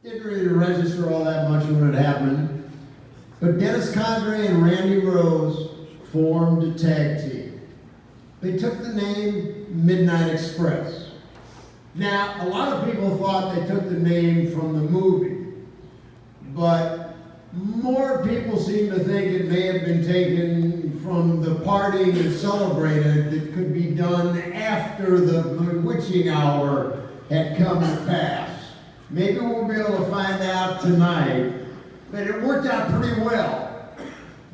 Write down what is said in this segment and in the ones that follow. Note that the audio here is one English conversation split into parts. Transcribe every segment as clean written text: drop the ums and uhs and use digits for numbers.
Didn't really register all that much when it happened. But Dennis Condrey and Randy Rose formed a tag team. They took the name Midnight Express. Now, a lot of people thought they took the name from the movie, but more people seem to think it may have been taken from the partying and celebrated that could be done after the witching hour had come to pass. Maybe we'll be able to find out tonight, but it worked out pretty well.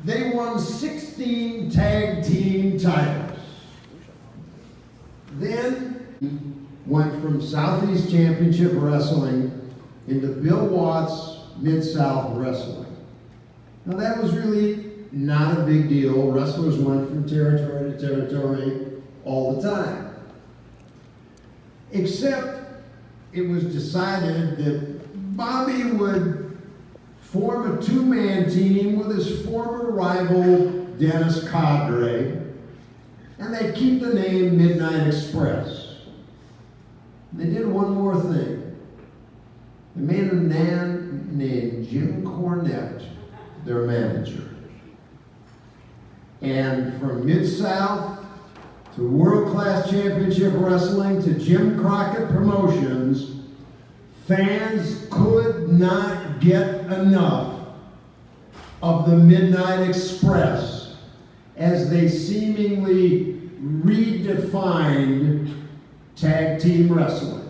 They won 16 tag team titles. Then went from Southeast Championship Wrestling into Bill Watts Mid-South Wrestling. Now that was really not a big deal. Wrestlers went from territory to territory all the time. Except it was decided that Bobby would form a two-man team with his former rival Dennis Condrey, and they'd keep the name Midnight Express. They did one more thing. They made a man named Jim Cornette their manager. And from Mid-South to World Class Championship Wrestling to Jim Crockett Promotions, fans could not get enough of the Midnight Express as they seemingly redefined tag team wrestling.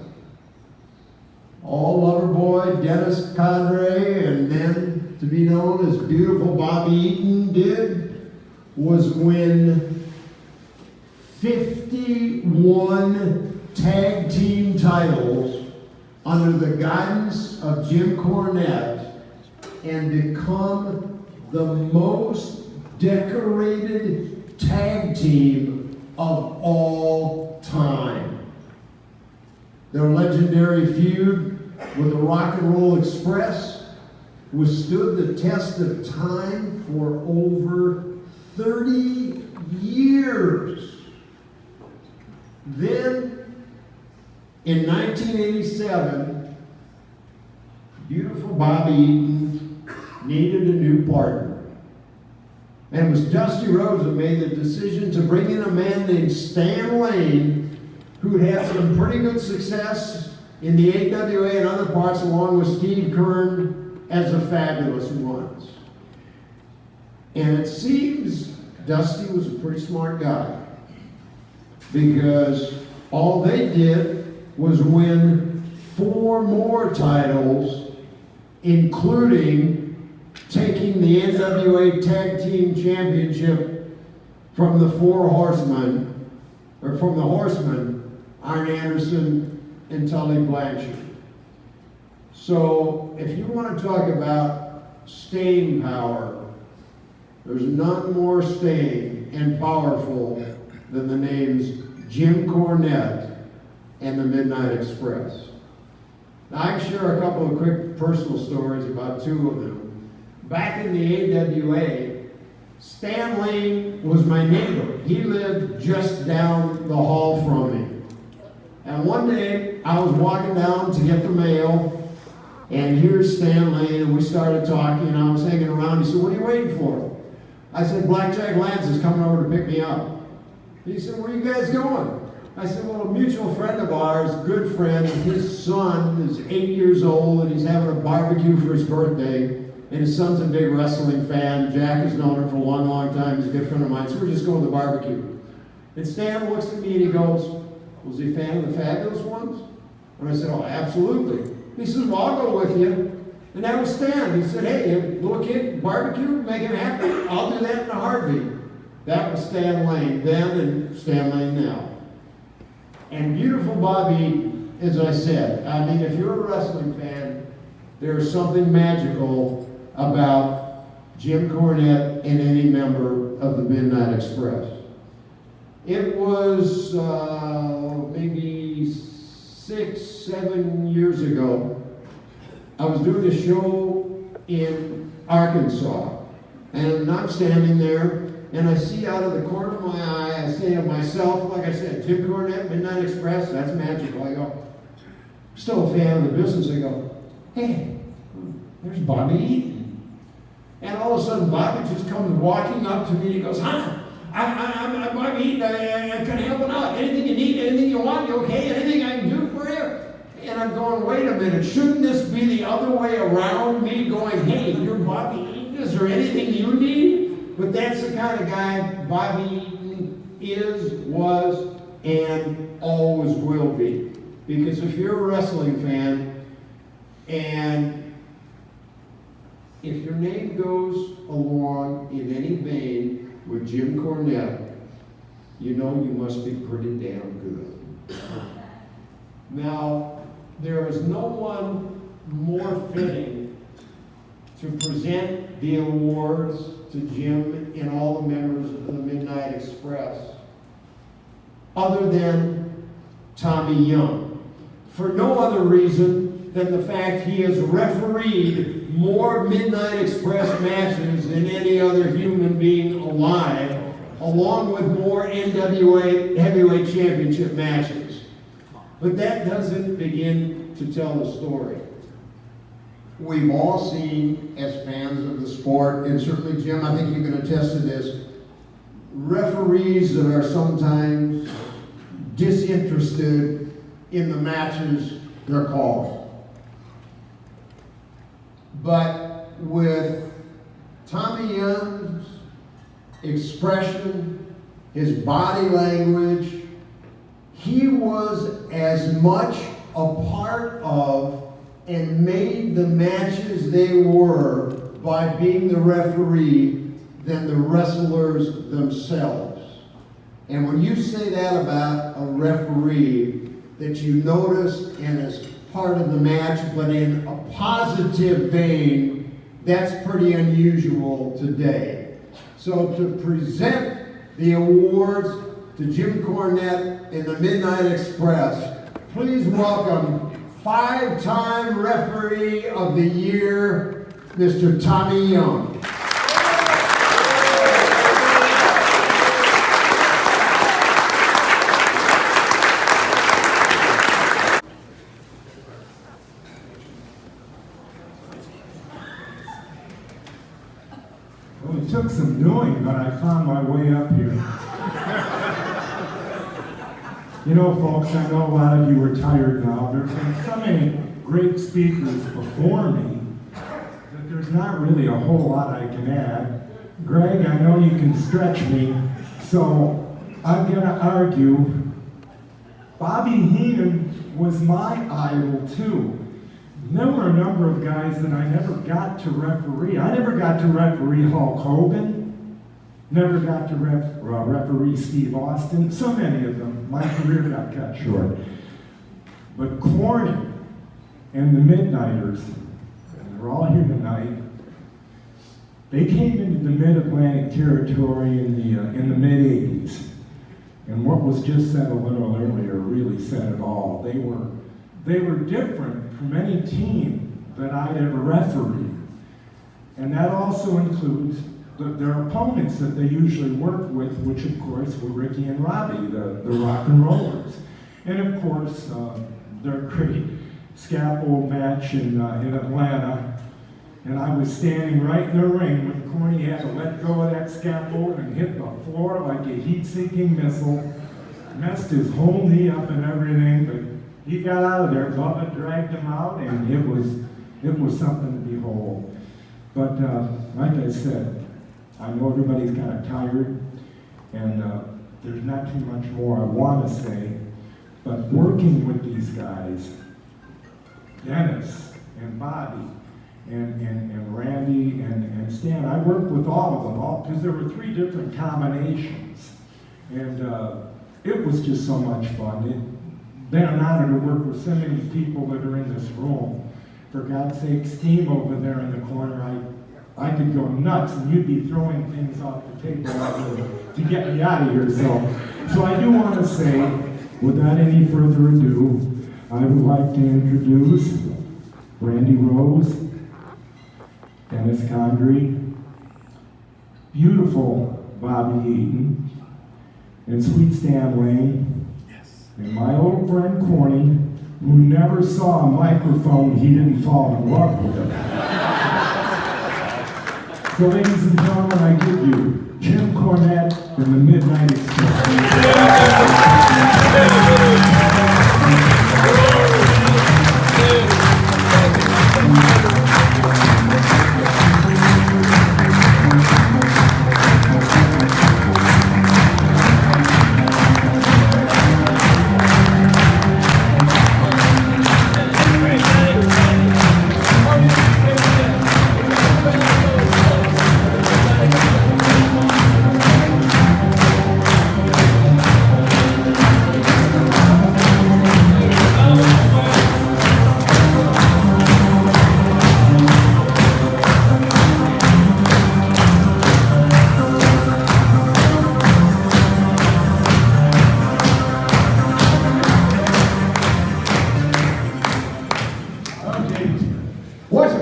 All lover boy Dennis Condrey, and then to be known as Beautiful Bobby Eaton, did was win 51 tag team titles under the guidance of Jim Cornette and become the most decorated tag team of all time. Their legendary feud with the Rock and Roll Express withstood the test of time for over 30 years. Then, in 1987, Beautiful Bobby Eaton needed a new partner. And it was Dusty Rhodes that made the decision to bring in a man named Stan Lane, who had some pretty good success in the AWA and other parts, along with Steve Kern as the Fabulous Ones. And it seems Dusty was a pretty smart guy, because all they did was win 4 more titles, including taking the NWA Tag Team Championship from the Horsemen, Arn Anderson and Tully Blanchard. So if you want to talk about staying power, there's none more staying and powerful than the names Jim Cornette and the Midnight Express. Now I can share a couple of quick personal stories about 2 of them. Back in the AWA, Stan Lane was my neighbor. He lived just down the hall from me. And one day, I was walking down to get the mail, and here's Stan Lane, and we started talking, and I was hanging around. He said, "What are you waiting for?" I said, "Blackjack Lance is coming over to pick me up." He said, "Where are you guys going?" I said, "Well, a mutual friend of ours, good friend, his son is 8 years old, and he's having a barbecue for his birthday. And his son's a big wrestling fan. Jack has known him for a long, long time. He's a good friend of mine. So we're just going to the barbecue." And Stan looks at me and he goes, "Was he a fan of the Fabulous Ones?" And I said, "Oh, absolutely." He says, "Well, I'll go with you." And that was Stan. He said, "Hey, little kid, barbecue, make him happy. I'll do that in a heartbeat." That was Stan Lane then and Stan Lane now. And Beautiful Bobby, as I said, I mean, if you're a wrestling fan, there's something magical about Jim Cornette and any member of the Midnight Express. It was maybe 6, 7 years ago. I was doing a show in Arkansas, and I'm standing there, and I see out of the corner of my eye, I say to myself, like I said, Jim Cornette, Midnight Express, that's magical. I go, still a fan of the business. I go, hey, there's Bobby Eaton. And all of a sudden, Bobby just comes walking up to me and he goes, huh? I'm Bobby Eaton. I can help him out. Anything you need, anything you want, you okay? Anything I can do for you? And I'm going, wait a minute, shouldn't this be the other way around? Me going, hey, you're Bobby Eaton. Is there anything you need? But that's the kind of guy Bobby Eaton is, was, and always will be. Because if you're a wrestling fan, and if your name goes along in any vein with Jim Cornette, you know you must be pretty damn good. Now, there is no one more fitting to present the awards to Jim and all the members of the Midnight Express other than Tommy Young, for no other reason than the fact he has refereed more Midnight Express matches than any other human being alive, along with more NWA Heavyweight Championship matches. But that doesn't begin to tell the story. We've all seen, as fans of the sport, and certainly Jim, I think you can attest to this, referees that are sometimes disinterested in the matches they're calling. But with Tommy Young's expression, his body language, he was as much a part of and made the matches they were by being the referee than the wrestlers themselves. And when you say that about a referee, that you notice and is part of the match, but in a positive vein, that's pretty unusual today. So to present the awards to Jim Cornette and the Midnight Express, please welcome five-time referee of the year, Mr. Tommy Young. Well, it took some doing, but I found my way up here. You know, folks, I know a lot of you are tired now. There's been so many great speakers before me that there's not really a whole lot I can add. Greg, I know you can stretch me, so I'm going to argue Bobby Heenan was my idol, too. There were a number of guys that I never got to referee. I never got to referee Hulk Hogan. Never got to referee Steve Austin. So many of them. My career got cut short. But Corny and the Midnighters, and they're all here tonight, they came into the Mid-Atlantic territory in the mid-'80s. And what was just said a little earlier really said it all. They were different from any team that I'd ever refereed. And that also includes their opponents that they usually work with, which of course were Ricky and Robbie, the rock and rollers. And of course, their great scaffold match in Atlanta. And I was standing right in the ring when Corny had to let go of that scaffold and hit the floor like a heat-seeking missile. Messed his whole knee up and everything, but he got out of there. Bubba dragged him out, and it was something to behold. But like I said, I know everybody's kind of tired, and there's not too much more I want to say, but working with these guys, Dennis and Bobby and Randy and Stan, I worked with all of them, because there were 3 different combinations, and it was just so much fun. It's been an honor to work with so many people that are in this room. For God's sake, Steve over there in the corner, I could go nuts, and you'd be throwing things off the table to get me out of here. So I do want to say, without any further ado, I would like to introduce Randy Rose, Dennis Condrey, beautiful Bobby Eaton, and sweet Stan Lane, and my old friend Corny, who never saw a microphone he didn't fall in love with. So ladies and gentlemen, I give you Jim Cornette and the Midnight Express.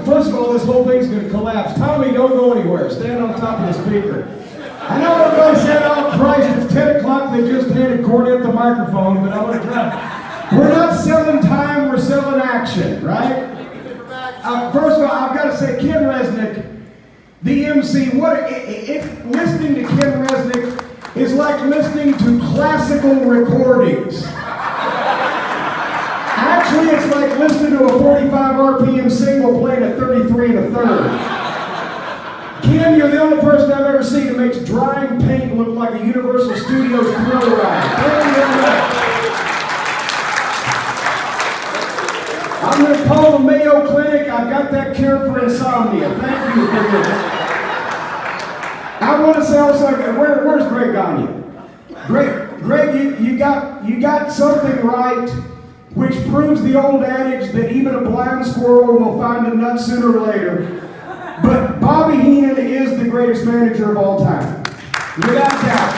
First of all, this whole thing's going to collapse. Tommy, don't go anywhere. Stand on top of the speaker. I know everybody said, oh Christ, it's 10 o'clock, they just handed Cornette the microphone, but I'm going to try. We're not selling time, we're selling action, right? First of all, I've got to say, Ken Resnick, the MC, listening to Ken Resnick is like listening to classical recordings. Actually, it's like listening to a 45 RPM single playing at 33 1/3. Ken, you're the only person I've ever seen who makes drying paint look like a Universal Studios thrill ride. Thank you very much. I'm going to call the Mayo Clinic. I've got that cure for insomnia. Thank you for this. I want to say also, where's Greg Gagne? Greg, you got something right, which proves the old adage that even a blind squirrel will find a nut sooner or later. But Bobby Heenan is the greatest manager of all time, without doubt.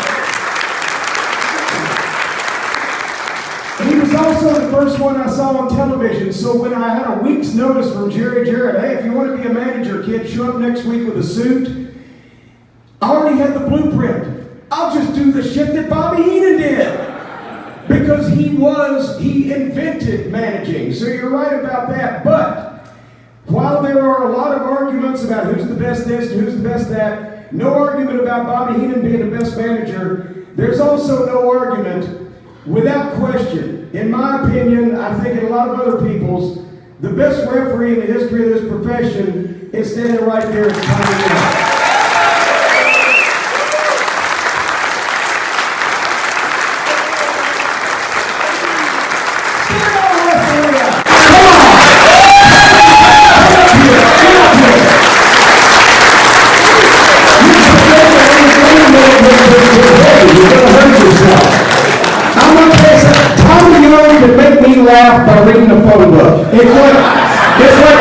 He was also the first one I saw on television, so when I had a week's notice from Jerry Jarrett, hey, if you want to be a manager, kid, show up next week with a suit. I already had the blueprint. I'll just do the shit that Bobby Heenan did. Because he invented managing. So you're right about that. But while there are a lot of arguments about who's the best this and who's the best that, no argument about Bobby Heenan being the best manager, there's also no argument, without question, in my opinion, I think in a lot of other people's, the best referee in the history of this profession is standing right there at the time of the laugh by reading the phone book. It's like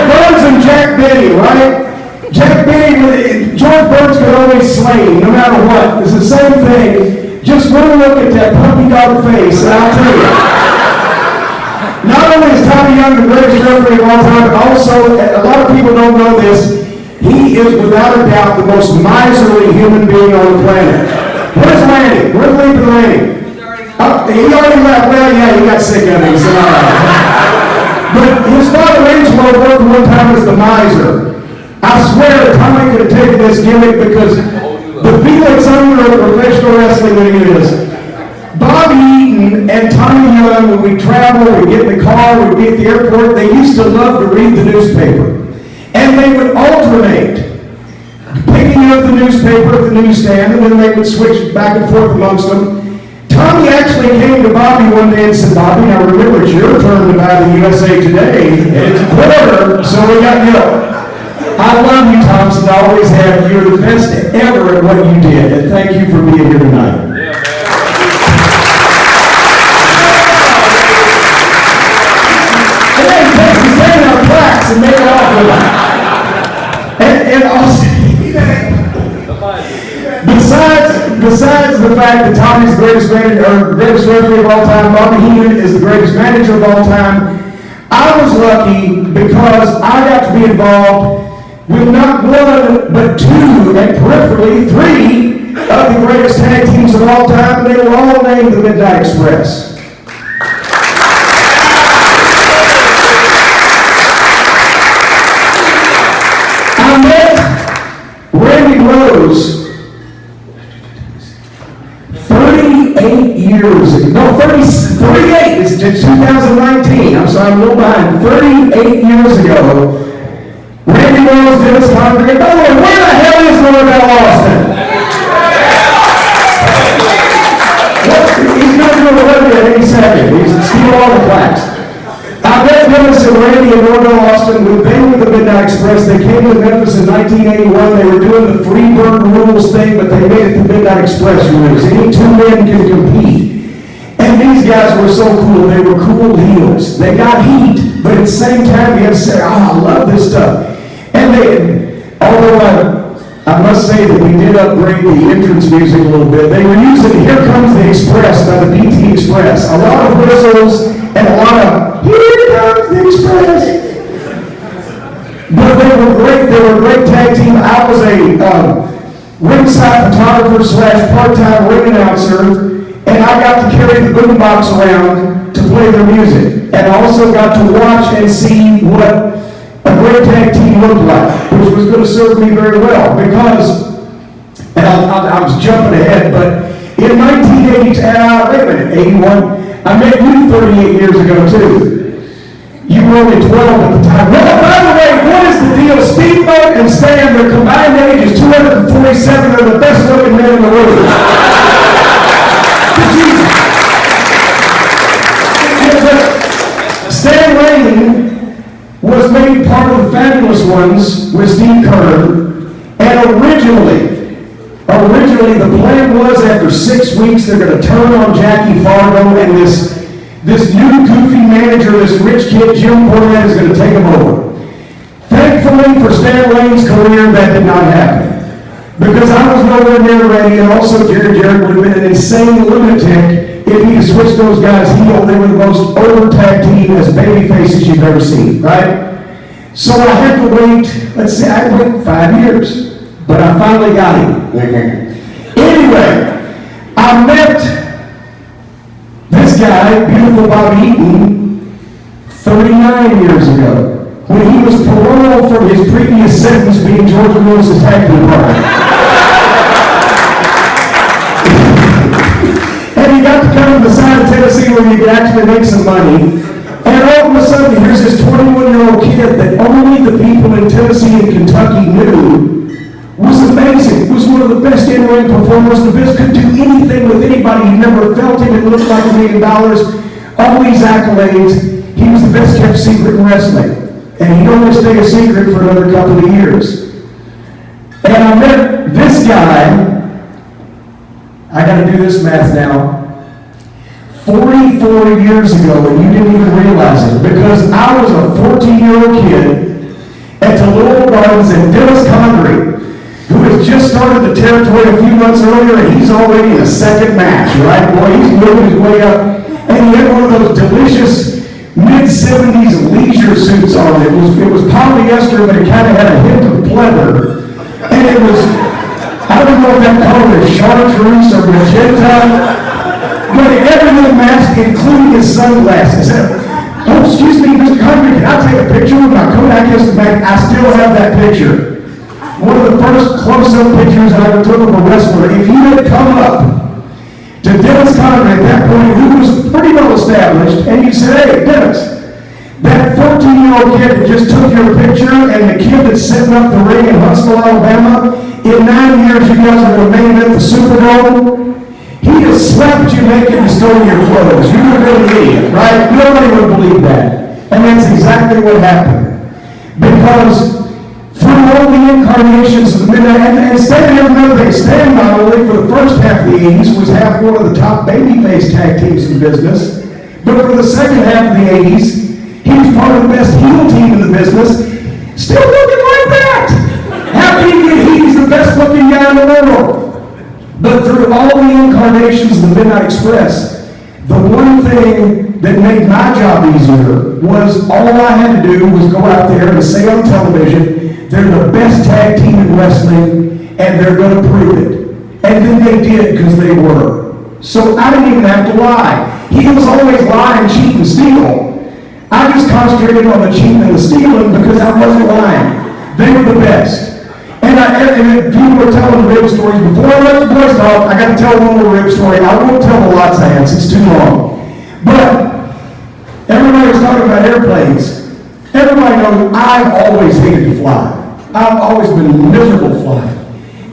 Burns and Jack Benny, right? Jack Benny, George Burns could always slay him, no matter what. It's the same thing. Just one look at that puppy dog face, and I'll tell you. Not only is Tommy Young the greatest referee of all time, but also, a lot of people don't know this, he is without a doubt the most miserly human being on the planet. Where's Lanny? Where's Leaping Lanny? He already left. Well, yeah, he got sick of it. So, but his father Angelo worked one time as the miser. I swear Tommy could have taken this gimmick because the Felix Unger of professional wrestling that he is. Bobby Eaton and Tommy Young, when we travel, we get in the car, we'd be at the airport, they used to love to read the newspaper. And they would alternate picking up the newspaper at the newsstand, and then they would switch back and forth amongst them. Tommy actually came to Bobby one day and said, Bobby, now remember, it's your turn to buy the USA Today, and it's a quarter, so we got milk. I love you, Thompson. I always have. You're the best ever at what you did, and thank you for being here tonight. And then he takes his hand out plaques and make it off with them. And also, besides the fact that Tommy's the greatest manager, or greatest referee of all time, Bobby Heenan is the greatest manager of all time, I was lucky because I got to be involved with not one, but two, and peripherally three of the greatest tag teams of all time, and they were all named the Midnight Express. Randy Rose, 38 years ago, no, 38, it's 2019, I'm sorry, I'm a little behind, 38 years ago, Randy Rose did his congregation. By the way, where the hell is Norvell Austin? He's going to do a wedding at any second. He's steal all the plaques. I met Dennis and Randy and Norvell Austin when they were the Midnight Express. They came to Memphis in 1981. They were doing the Freebird Rules thing, but they made it the Midnight Express rules. Any two men can compete. And these guys were so cool. They were cool heels. They got heat, but at the same time, you had to say, I love this stuff. And they, although I must say that we did upgrade the entrance music a little bit, they were using Here Comes the Express by the BT Express. A lot of whistles and a lot of Here Comes the Express. But they were great. They were a great tag team. I was a ringside photographer / part-time ring announcer, and I got to carry the boombox around to play their music. And I also got to watch and see what a great tag team looked like, which was going to serve me very well, because, and I was jumping ahead, but in 1980, wait a minute, 81, I met you 38 years ago too. You were only 12 at the time. Well, by the way, what is the deal? Steamboat and Stan, their combined age is 247, they're the best looking men in the world. Stan Lane was made part of the Fabulous Ones with Steve Kern, and originally the plan was after 6 weeks they're going to turn on Jackie Fargo, and this new goofy manager, this rich kid Jim Cornette, is going to take him over. Thankfully for Stan Lane's career, that did not happen, because I was nowhere near ready, and also Jarrett would have been an insane lunatic if he had switched those guys heel. They were the most over tag team as baby faces you've ever seen, right? So I had to wait, let's say I waited 5 years, but I finally got him. Anyway, I met this guy, beautiful Bobby Eaton, 39 years ago, when he was paroled from his previous sentence being Georgia Lewis's tag team partner. And he got to come to the side of Tennessee where you could actually make some money. And all of a sudden, here's this 21-year-old kid that only the people in Tennessee and Kentucky knew was amazing, was one of the best in-ring performers. The best, could do anything with anybody. You never felt him. It looked like $1 million. All these accolades. He was the best kept secret in wrestling. And he'd only stay a secret for another couple of years. And I met this guy, I got to do this math now, 44 years ago, and you didn't even realize it, because I was a 14-year-old kid at the Louisville Gardens, and Dennis Condrey, who has just started the territory a few months earlier, and he's already in a second match, right? Boy, he's moving his way up, and he had one of those delicious mid-70s leisure suits on. It was polyester, but it kind of had a hint of pleather, and it was, I don't know if that color is chartreuse or magenta, but everything matched, including his sunglasses. Oh, excuse me, Mr. Condrey, can I take a picture with my Kodak Instamatic? I still have that picture. One of the first close-up pictures I ever took of a wrestler. If you had come up to Dennis Condrey at that point, who was pretty well established, and you said, hey, Dennis, that 14-year-old kid that just took your picture, and the kid that's setting up the ring in Huntsville, Alabama, in 9 years you guys are going to main event the Superdome. He just slapped you naked and stole your clothes. You were really an idiot, right? Nobody would believe that. And that's exactly what happened. Because through all the incarnations of the Midnight, and Stan, remember they Stan not only for the first half of the 80s was half one of the top babyface tag teams in business, but for the second half of the 80s, he was part of the best heel team in the business, still looking like that. How can he get heat? He's the best looking guy in the world. But through all the incarnations of the Midnight Express, the one thing that made my job easier was all I had to do was go out there and say on television, they're the best tag team in wrestling, and they're going to prove it. And then they did, because they were. So I didn't even have to lie. He was always lying, cheat, and steal. I just concentrated on the cheating and the stealing because I wasn't lying. They were the best. And people were telling rib stories. Before I let the boys talk, I got to tell one more rib story. I won't tell the lots of ants, it's too long. But everybody was talking about airplanes. Everybody knows I've always hated to fly. I've always been miserable flying.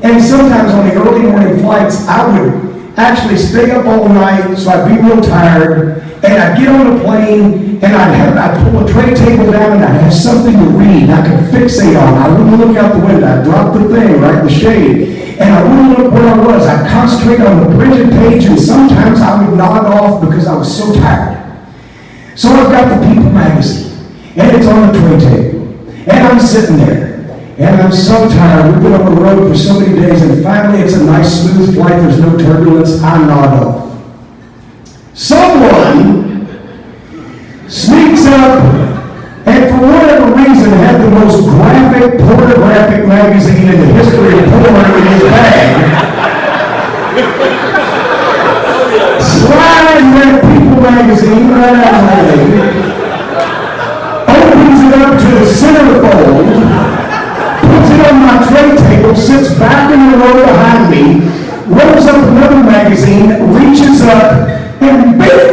And sometimes on the early morning flights, I would actually stay up all night, so I'd be real tired, and I'd get on the plane, and I'd pull a tray table down, and I'd have something to read I could fixate on. I wouldn't look out the window. I'd drop the thing right in the shade, and I wouldn't look where I was. I'd concentrate on the printed page, and sometimes I would nod off because I was so tired. So I've got the People magazine, and it's on the tray table, and I'm sitting there. And I'm so tired. We've been on the road for so many days, and finally it's a nice smooth flight. There's no turbulence. I nod off. Someone sneaks up and for whatever reason had the most graphic, pornographic magazine in the history of porn in his bag. Slides that People magazine right out of my leg. Opens it up to the centerfold. Puts it on my tray table, sits back in the row behind me, rolls up another magazine, reaches up, and bing,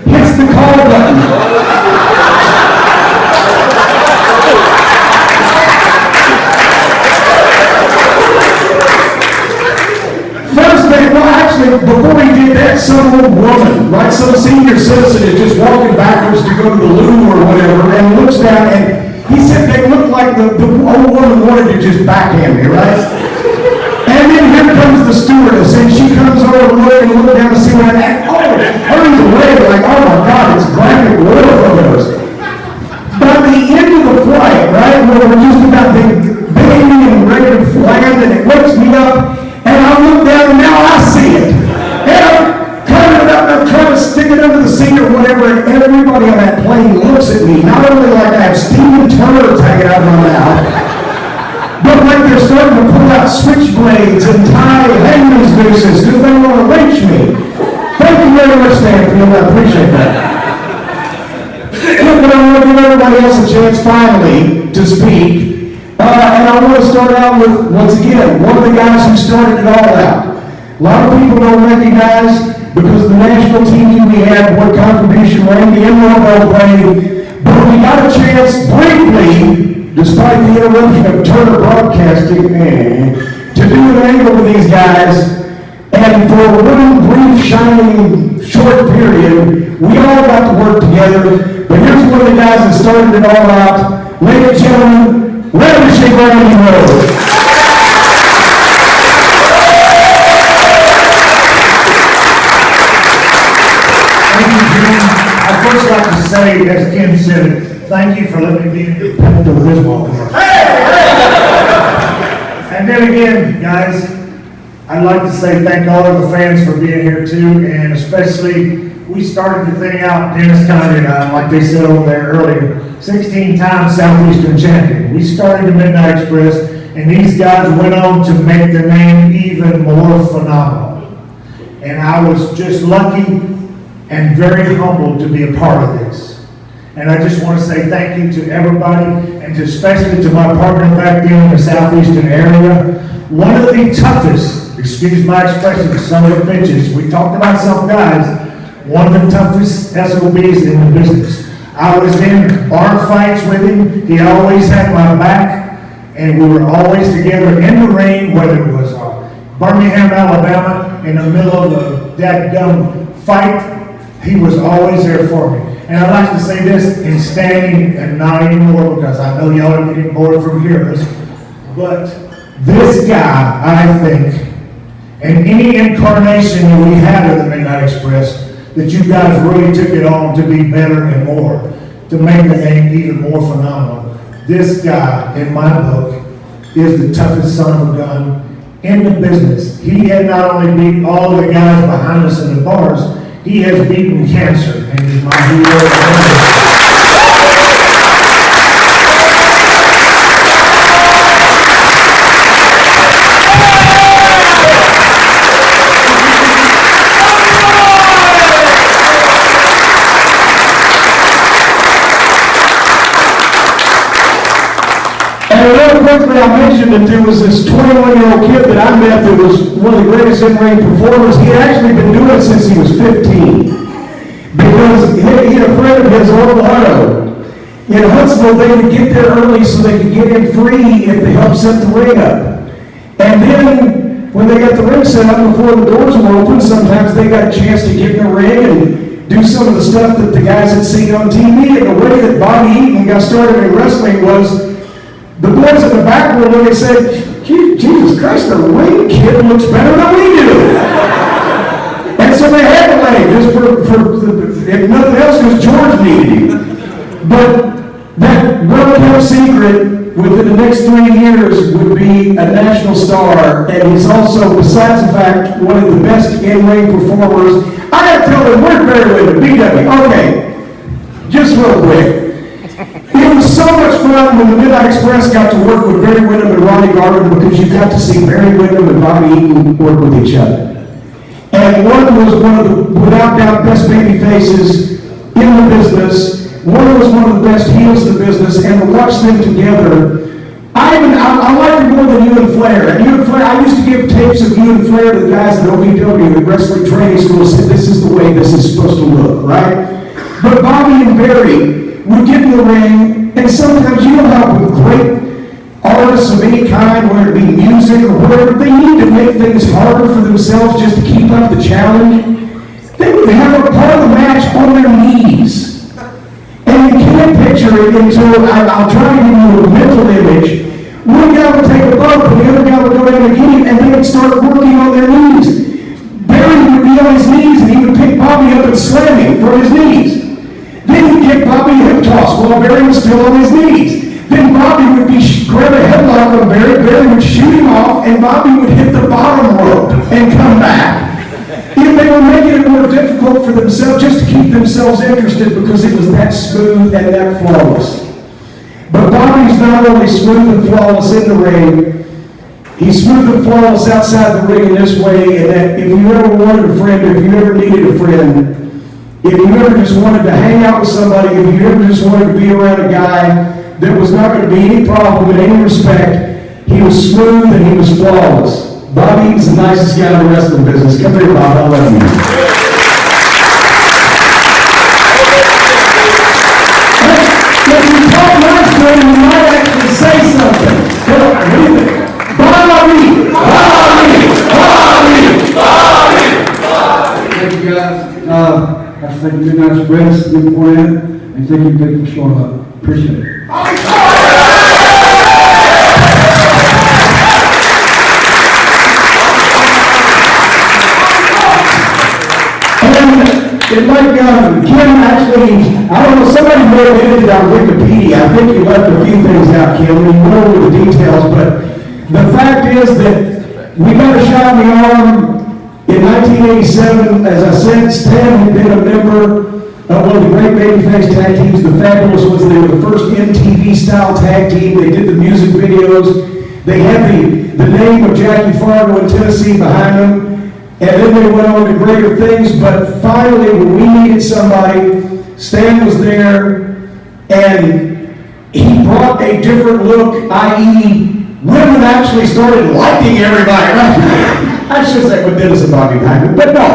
hits the call button. First thing, well actually, before he did that, some old woman, right, some senior citizen is just walking backwards to go to the loo or whatever, and looks down and he said they looked like the old woman wanted to just backhand me, right? And then here comes the stewardess, and she comes over and look down to see what I'm at. Oh, turns away like, oh my God, it's graphic war photos. By the end of the flight, right, where we're just about to bang and ready to land, and it wakes me up, and I look down, and now I see it. And I'm covering it up, and I'm trying to stick it under the seat or whatever, and everybody on that plane looks at me, not only like I have Stephen Turner hanging out of my mouth, but like they're starting to pull out switchblades and tie hangman's nooses because they want to lynch me. Thank you very much, Stanfield. I appreciate that. But I want to give everybody else a chance finally to speak. And I want to start out with, once again, one of the guys who started it all out. A lot of people don't recognize, because of the national TV we had, what contribution Randy and Robo played, but we got a chance briefly, despite the interruption of Turner Broadcasting, to do an angle with these guys, and for one brief, shining, short period, we all got to work together, but here's one of the guys that started it all out. Ladies and gentlemen, Ravishing Randy Rose. I'd first like to say, as Ken said, thank you for letting me be in your pulpit with this one. And then again, guys, I'd like to say thank all of the fans for being here too, and especially, we started the thing out, Dennis Connery and I, like they said over there earlier, 16-time Southeastern champion. We started the Midnight Express, and these guys went on to make the name even more phenomenal. And I was just lucky and very humbled to be a part of this. And I just want to say thank you to everybody, and especially to my partner back there in the Southeastern area. One of the toughest, excuse my expression, son of a bitches, we talked about some guys, one of the toughest SOBs in the business. I was in bar fights with him, he always had my back, and we were always together in the rain, whether it was Birmingham, Alabama, in the middle of a dadgum fight. He was always there for me. And I'd like to say this in standing and not anymore, because I know y'all are getting bored from hearing this, but this guy, I think, and any incarnation that we had of the Midnight Express, that you guys really took it on to be better and more, to make the name even more phenomenal. This guy, in my book, is the toughest son of a gun in the business. He had not only beat all of the guys behind us in the bars, he has beaten cancer, and he's my hero. And real quickly, I mentioned that there was this 21-year-old kid that I met that was one of the greatest in-ring performers. He had actually been doing it since he was 15. Because he had a friend of his, Orlando, in Huntsville. They would get there early so they could get in free if they helped set the ring up. And then, when they got the ring set up before the doors were open, sometimes they got a chance to get in the ring and do some of the stuff that the guys had seen on TV. And the way that Bobby Eaton got started in wrestling was, the boys in the back room, when they said, Jesus Christ, the ring kid looks better than we do. And so they had to let him, just if nothing else, because George needed him. But that well-kept secret, within the next 3 years, would be a national star. And he's also, besides the fact, one of the best in-ring performers. I gotta tell them, we're Barry Windham, BW. Okay, just real quick. It was so much fun when the Midnight Express got to work with Barry Windham and Ronnie Garvin, because you got to see Barry Windham and Bobby Eaton work with each other. And one was one of the, without doubt, best baby faces in the business. One was one of the best heels in the business, and to watch them together, I like it more than you and Flair. And you and Flair, I used to give tapes of you and Flair to the guys at OVW, the wrestling training school, said this is the way this is supposed to look, right? But Bobby and Barry would get in the ring, and sometimes you know how with great artists of any kind, whether it be music or whatever, they need to make things harder for themselves just to keep up the challenge. They would have a part of the match on their knees. And you can't picture it until, I'll try to give you a mental image. One guy would take a bump, and the other guy would go in and hit him, and they would start working on their knees. Barry would be on his knees, and he would pick Bobby up and slam him from his knees. Then he'd get Bobby a hip toss while Barry was still on his knees. Then Bobby would grab a headlock on Barry, Barry would shoot him off, and Bobby would hit the bottom rope and come back. If they were making it more difficult for themselves, just to keep themselves interested, because it was that smooth and that flawless. But Bobby's not only smooth and flawless in the ring, he's smooth and flawless outside the ring in this way, and that if you ever wanted a friend, if you ever needed a friend, if you ever just wanted to hang out with somebody, if you ever just wanted to be around a guy that was not going to be any problem in any respect, he was smooth and he was flawless. Bobby Eaton's the nicest guy in the wrestling business. Come here, Bob, I love you. If you talk nice to him, you might actually say something. Come on, what do you think? Bobby! Bobby! Bobby! Bobby! Thank you, guys. I just think you did nice rest, good plan, and thank you for showing up. Appreciate it. And like Kim actually, I don't know, somebody may have edited on Wikipedia. I think you left a few things out, Kim, and you know the details, but the fact is that we got a shot in the arm in 1987. As I said, Stan had been a member of one of the great babyface tag teams. The Fabulous was they were the first MTV-style tag team. They did the music videos. They had the name of Jackie Fargo in Tennessee behind them. And then they went on to greater things, but finally, when we needed somebody, Stan was there, and he brought a different look, i.e., women actually started liking everybody, right? I should say with Dennis and Bobby behind me, but no.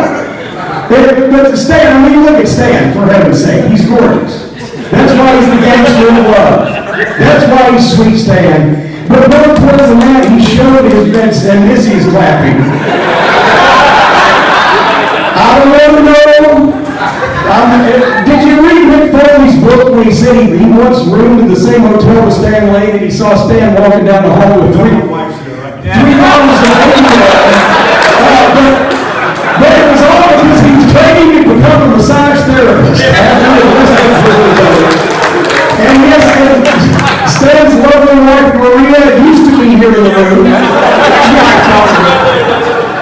But Stan, I mean, look at Stan, for heaven's sake, he's gorgeous. That's why he's the gangster of love. That's why he's sweet Stan. But more important than that, he showed his best, and Missy's clapping. I don't ever know. Did you read Rick Foley's book when he said he once roomed in the same hotel with Stan Lane, and he saw Stan walking down the hall with three bottles of but it was all because he was training to become a massage therapist. And yes, Stan's lovely wife Maria used to be here in the room.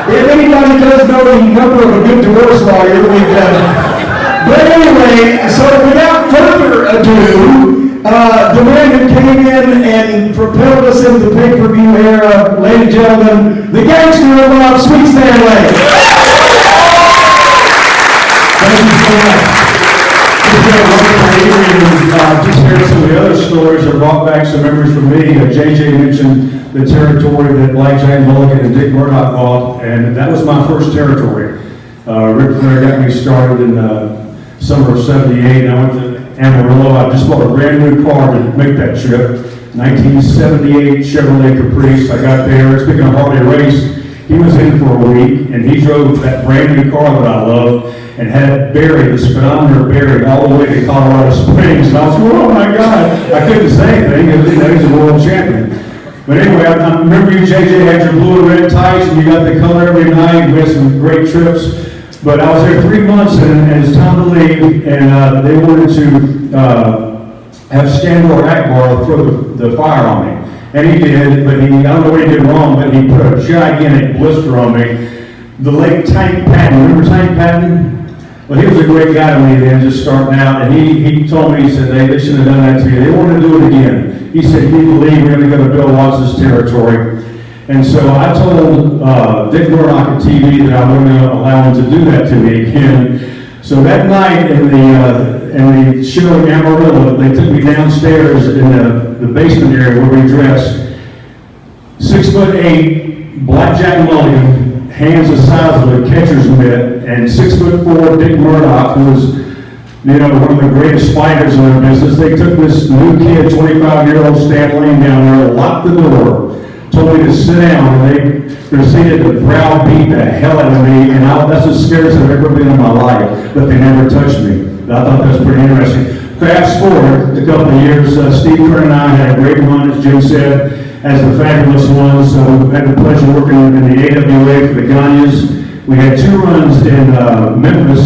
If anybody does know the number of a good divorce lawyer, we've done it. But anyway, so without further ado, the man who came in and propelled us into the pay-per-view era, ladies and gentlemen, the gangster of love, Sweet Stan Lane. Thank you so much. Just heard some of the other stories that brought back some memories for me. JJ mentioned the territory that Blackjack Mulligan and Dick Murdoch bought, and that was my first territory. Rick Flair got me started in summer of '78. I went to Amarillo. I just bought a brand new car to make that trip. 1978 Chevrolet Caprice. I got there. Speaking of Harley race, he was in for a week, and he drove that brand new car that I love, and had Barry, the speedometer Barry, all the way to Colorado Springs. And I was going, oh my God, I couldn't say anything because he's a world champion. But anyway, I remember you, JJ, had your blue and red tights, and you got the color every night. We had some great trips. But I was there 3 months, and it's time to leave, and they wanted to have Scandor Akbar throw the fire on me. And he did, but I don't know what he did wrong, but he put a gigantic blister on me. The late Tank Patton, remember Tank Patton? Well, he was a great guy to me then, just starting out, and he told me, he said, they shouldn't have done that to you. They wanted to do it again. He said, you need to leave, we're going to go to Bill Watts' territory. And so I told Dick Murdoch on TV that I wasn't going to allow him to do that to me again. So that night in the show in Amarillo, they took me downstairs in the basement area where we dressed. 6'8", Blackjack Mulligan, hands the size of a catcher's mitt, and 6'4", Dick Murdoch, who was, one of the greatest fighters in the business. They took this new kid, 25-year-old Stan Lane, down there, locked the door, told me to sit down, and they proceeded to browbeat the hell out of me, and that's the scariest I've ever been in my life, but they never touched me. I thought that was pretty interesting. Fast forward a couple of years, Steve Kerr and I had a great run, as Jim said, as the Fabulous Ones. So we had the pleasure of working in the AWA for the Ganyas. We had 2 runs in Memphis,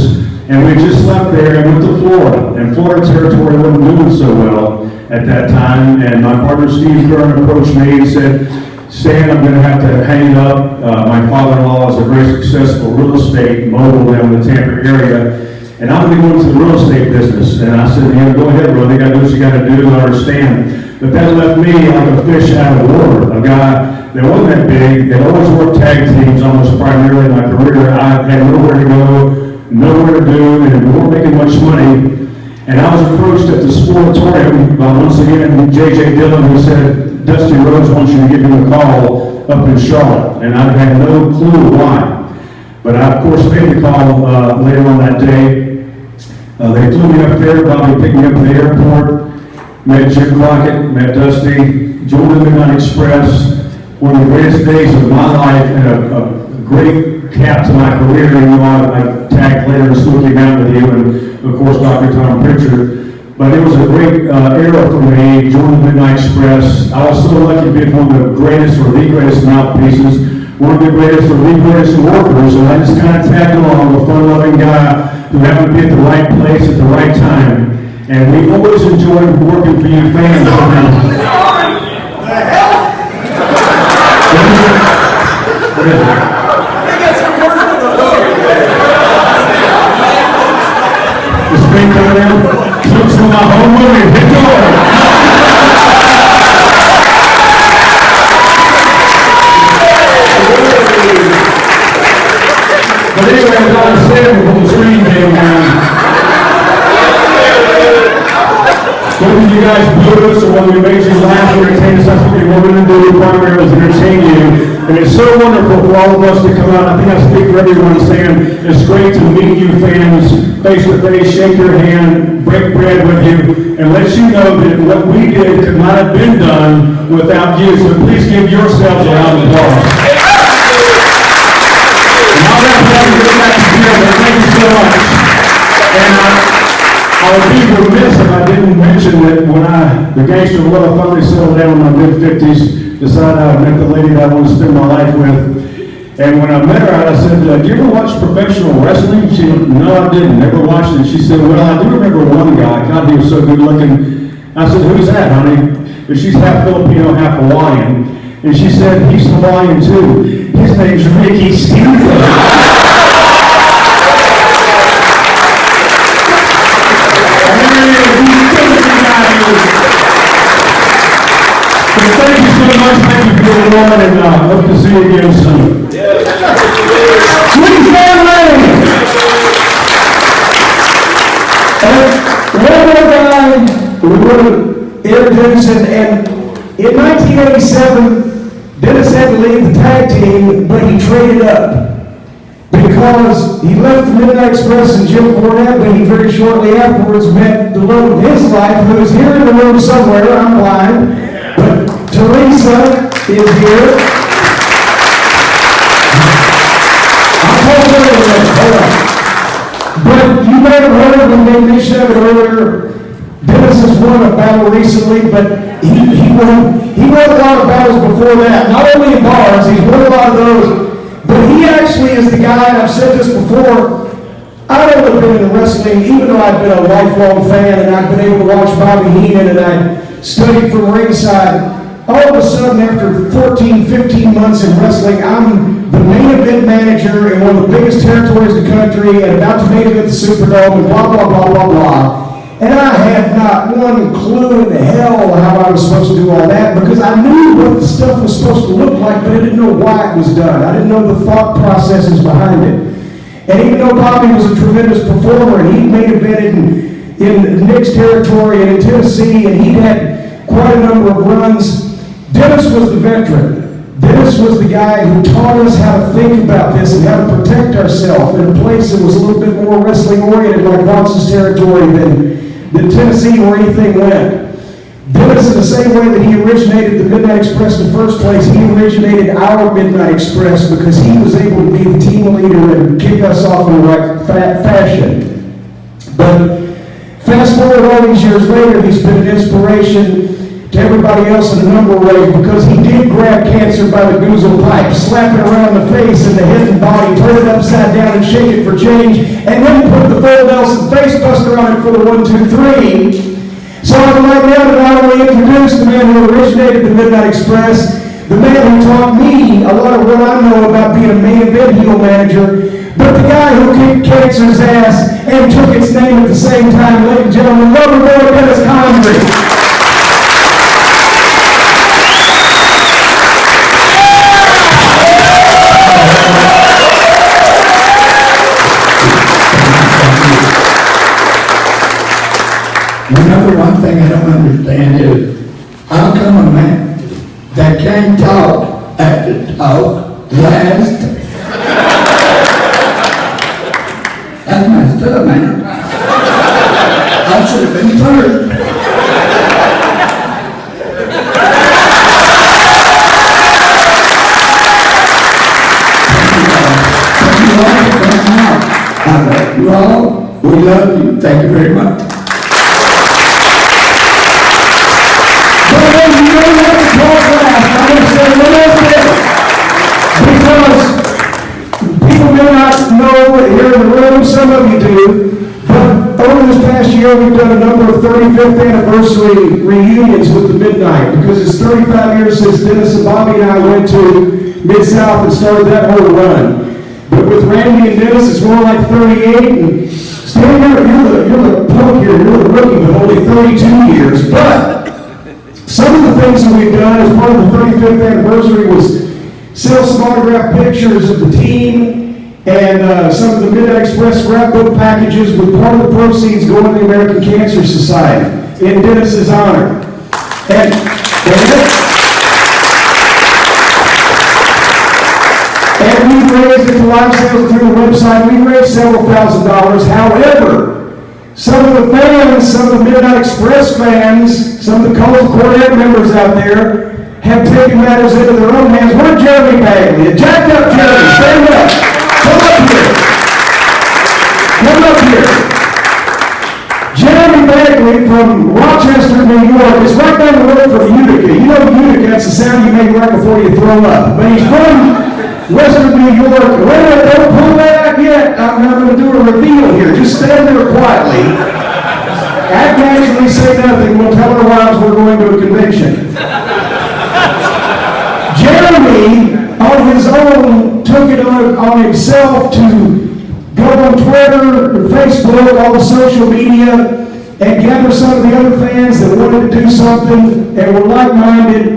and we just left there and went to Florida. And Florida territory wasn't doing so well at that time, and my partner Steve Kerr approached me and said, Stan, I'm going to have to hang it up. My father-in-law is a very successful real estate mogul down in the Tampa area, and I'm going to go into the real estate business. And I said, go ahead, brother, you got to do what you got to do, I understand. But that left me like a fish out of water, a guy that wasn't that big, that always worked tag teams almost primarily in my career. I had nowhere to go, nowhere to do, and we weren't making much money. And I was approached at the Sportatorium by, once again, J.J. Dillon, who said, Dusty Rhodes wants you to give him a call up in Charlotte. And I had no clue why. But I, of course, made the call later on that day. They flew me up there, Bobby picked me up at the airport, met Jim Crockett, met Dusty, joined the Midnight Express, one of the greatest days of my life, and a great cap to my career. I tagged later in Smoky Mountain with you, and of course Dr. Tom Pritchard. But it was a great era for me, joined the Midnight Express. I was so lucky to be one of the greatest or the greatest mouthpieces, one of the greatest or the greatest workers, and I just kind of tagged along, a fun-loving guy who happened to be at the right place at the right time. And we always enjoyed working for you fans. The spring coming in, looks for my home movie, hit door. But anyway, as I was saying before the screen came down, whether you guys booed us or whether we made you laugh or entertain us, that's what we wanted to do. Primarily was entertain you. And it's so wonderful for all of us to come out. I think I speak for everyone saying it's great to meet you fans face to face, shake your hand, break bread with you, and let you know that what we did could not have been done without you. So please give yourselves a round of applause. And all that have a good night together. Thank you so much. And I would be remiss if I didn't mention that when the gangster world finally settled down in my mid-50s, decided I met the lady that I want to spend my life with. And when I met her, I said, do you ever watch professional wrestling? She said, no, I didn't, never watched it. She said, well, I do remember one guy, God, he was so good looking. I said, who's that, honey? And she's half Filipino, half Hawaiian. And she said, he's Hawaiian too. His name's Ricky Stevenson. Thank you so much. Thank you for the Lord, and hope to see you again soon. Sweet family! we want to introduce, and in 1987, Dennis had to leave the tag team, but he traded up. Because he left the Midnight Express and Jim Cornette, but he very shortly afterwards met the love of his life, who is here in the room somewhere. I'm blind, but Teresa is here. I'll tell you in a minute, hold on. But you may have heard when they mentioned it earlier, Dennis has won a battle recently, but he won a lot of battles before that. Not only in bars, he's won a lot of those. But he actually is the guy, and I've said this before, I've only been in wrestling, even though I've been a lifelong fan, and I've been able to watch Bobby Heenan, and I studied from ringside. All of a sudden, after 14, 15 months in wrestling, I'm the main event manager in one of the biggest territories in the country, and about to main event the Superdome, and blah, blah, blah, blah, blah. And I had not one clue in hell how I was supposed to do all that, because I knew what the stuff was supposed to look like, but I didn't know why it was done. I didn't know the thought processes behind it. And even though Bobby was a tremendous performer, and he'd main evented in Nick's territory and in Tennessee, and he'd had quite a number of runs, Dennis was the veteran. Dennis was the guy who taught us how to think about this and how to protect ourselves in a place that was a little bit more wrestling-oriented, like Watson's territory, than Tennessee, where anything went. Dennis, in the same way that he originated the Midnight Express in the first place, he originated our Midnight Express because he was able to be the team leader and kick us off in the right fashion. But fast forward all these years later, he's been an inspiration to everybody else in a number of ways, because he did grab cancer by the goozle pipe, slap it around the face and the head and body, turn it upside down and shake it for change, and then put the full Nelson face buster on it for the 1, 2, 3. So I would like now to not only introduce the man who originated the Midnight Express, the man who taught me a lot of what I know about being a main event heel manager, but the guy who kicked cancer's ass and took its name at the same time. Ladies and gentlemen, welcome to Dennis Condry. Remember, one thing I don't understand is, how come a man that can't talk has to talk last? That's messed up, man. I should have been first. I love you all. We love you. Thank you very much. People may not know here in the room, some of you do, but over this past year we've done a number of 35th anniversary reunions with the Midnight, because it's 35 years since Dennis and Bobby and I went to Mid-South and started that whole run. But with Randy and Dennis, it's more like 38, and Stan, you're the punk here, you're the rookie with only 32 years, but some of the things that we've done as part of the 35th anniversary was sell some autographed pictures of the team and some of the Midnight Express scrapbook packages, with part of the proceeds going to the American Cancer Society in Dennis's honor. And we've raised it to live sales through the website. We've raised several $1,000s. However, some of the fans, some of the Midnight Express fans, some of the Cold Quartet members out there have taken matters into their own hands. Where's Jeremy Bagley? Jacked up Jeremy, stand up. Come up here. Come up here. Jeremy Bagley from Rochester, New York, is right down the road from Utica. You know Utica, that's the sound you make right before you throw up. But he's from Western New York. Wait a minute, don't pull that out yet. I'm not going to do a reveal here. Just stand there quietly. Act naturally, say nothing. We'll tell our wives we're going to a convention. Jeremy, on his own, took it on himself to go on Twitter, Facebook, all the social media, and gather some of the other fans that wanted to do something and were like-minded,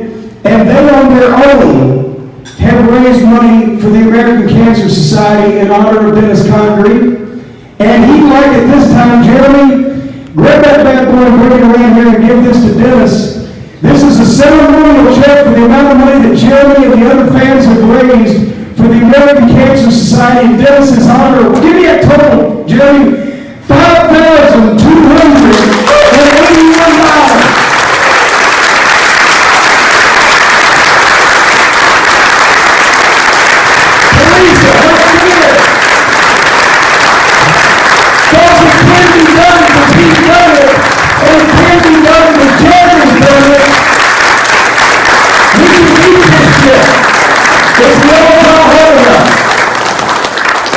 and they on their own have raised money for the American Cancer Society in honor of Dennis Condry. And he'd like at this time, Jeremy, grab that bad boy and bring it around here here and give this to Dennis. This is a ceremonial check for the amount of money that Jeremy and the other fans have raised for the American Cancer Society in Dennis's honor. Give me a total, Jeremy, $5,281.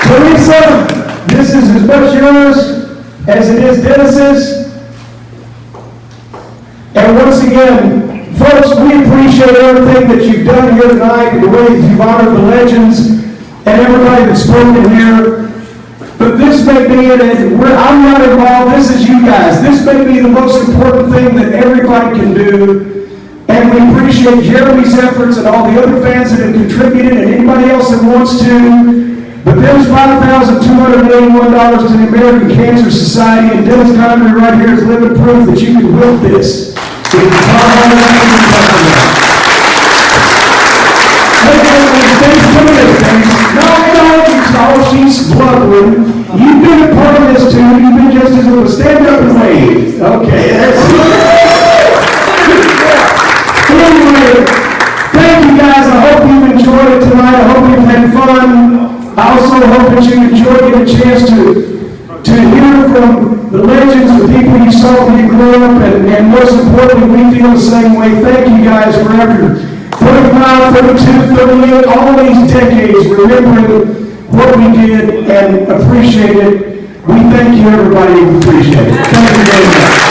Teresa, this is as much yours as it is Dennis's. And once again, folks, we appreciate everything that you've done here tonight, the way that you've honored the legends and everybody that's spoken here. But this may be it, and I'm not involved, this is you guys. This may be the most important thing that everybody can do. And we appreciate Jeremy's efforts and all the other fans that have contributed and anybody else that wants to. But there's $5,281 to the American Cancer Society, and Dennis Connery right here is living proof that you can whip this. No, she's blubbering. You've been a part of this too. You've been just as well. Stand up and wave. Okay, that's it. Anyway, thank you guys. I hope you enjoyed it tonight. I hope you've had fun. I also hope that you enjoyed getting a chance to hear from the legends, the people you saw when you grew up, and most importantly, we feel the same way. Thank you guys for after 35, 32, 38, all these decades, remembering what we did and appreciate it. We thank you, everybody. We appreciate it. Thank you very much.